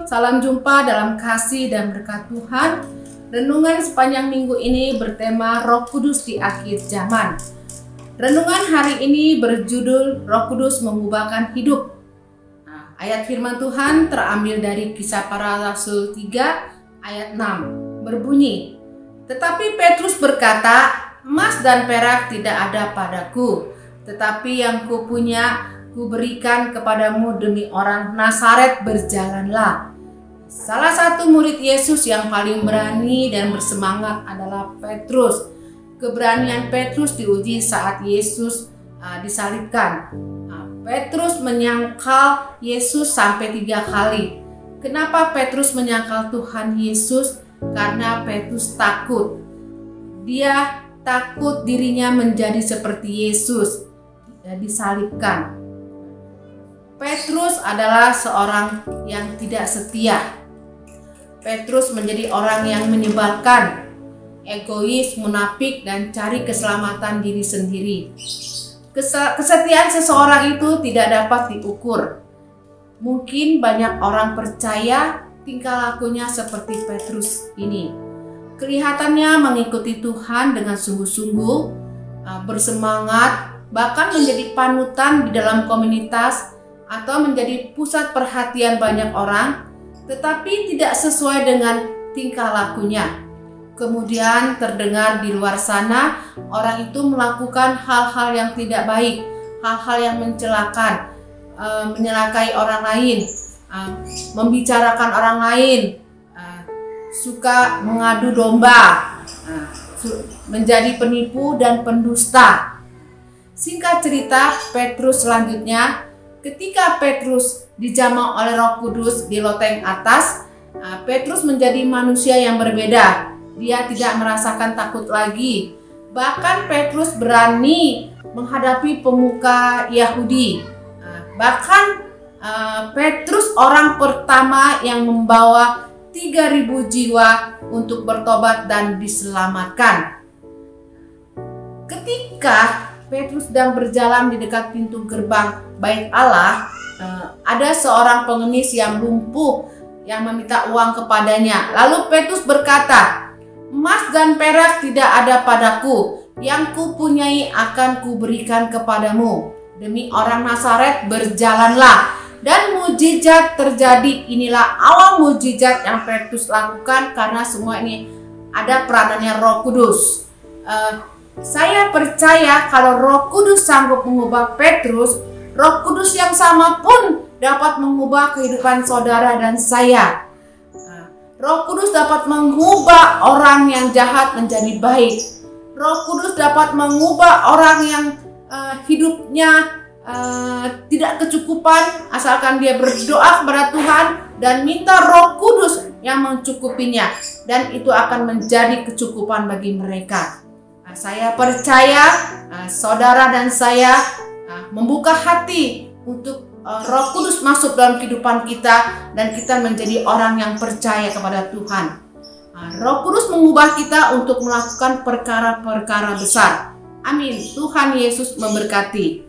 salam jumpa dalam kasih dan berkat Tuhan. Renungan sepanjang minggu ini bertema Roh Kudus di akhir zaman. Renungan hari ini berjudul Roh Kudus mengubahkan hidup. Ayat firman Tuhan terambil dari Kisah Para Rasul 3 ayat 6 berbunyi, "Tetapi Petrus berkata, emas dan perak tidak ada padaku, tetapi yang kupunya kuberikan kepadamu, demi orang Nazaret berjalanlah." Salah satu murid Yesus yang paling berani dan bersemangat adalah Petrus. Keberanian Petrus diuji saat Yesus disalibkan. Petrus menyangkal Yesus sampai 3 kali. Kenapa Petrus menyangkal Tuhan Yesus? Karena Petrus takut. Dia takut dirinya menjadi seperti Yesus, disalibkan. Petrus adalah seorang yang tidak setia. Petrus menjadi orang yang menyebalkan, egois, munafik, dan cari keselamatan diri sendiri. Kesetiaan seseorang itu tidak dapat diukur. Mungkin banyak orang percaya tingkah lakunya seperti Petrus ini. Kelihatannya mengikuti Tuhan dengan sungguh-sungguh, bersemangat, bahkan menjadi panutan di dalam komunitas atau menjadi pusat perhatian banyak orang, tetapi tidak sesuai dengan tingkah lakunya. Kemudian terdengar di luar sana orang itu melakukan hal-hal yang tidak baik, hal-hal yang mencelakan, menyelakai orang lain, membicarakan orang lain, suka mengadu domba, menjadi penipu dan pendusta. Singkat cerita, Petrus selanjutnya, ketika Petrus dijamah oleh Roh Kudus di loteng atas, Petrus menjadi manusia yang berbeda. Dia tidak merasakan takut lagi. Bahkan Petrus berani menghadapi pemuka Yahudi. Bahkan Petrus orang pertama yang membawa 3.000 jiwa untuk bertobat dan diselamatkan. Ketika Petrus sedang berjalan di dekat pintu gerbang Bait Allah, ada seorang pengemis yang lumpuh yang meminta uang kepadanya. Lalu Petrus berkata, "Emas dan perak tidak ada padaku, yang kupunyai akan kuberikan kepadamu. Demi orang Nazaret berjalanlah." Dan mujizat terjadi. Inilah awal mujizat yang Petrus lakukan, karena semua ini ada peranannya Roh Kudus. Saya percaya kalau Roh Kudus sanggup mengubah Petrus, Roh Kudus yang sama pun dapat mengubah kehidupan saudara dan saya. Roh Kudus dapat mengubah orang yang jahat menjadi baik. Roh Kudus dapat mengubah orang yang hidupnya tidak kecukupan, asalkan dia berdoa kepada Tuhan dan minta Roh Kudus yang mencukupinya, dan itu akan menjadi kecukupan bagi mereka. Saya percaya saudara dan saya membuka hati untuk Roh Kudus masuk dalam kehidupan kita, dan kita menjadi orang yang percaya kepada Tuhan. Roh Kudus mengubah kita untuk melakukan perkara-perkara besar. Amin. Tuhan Yesus memberkati.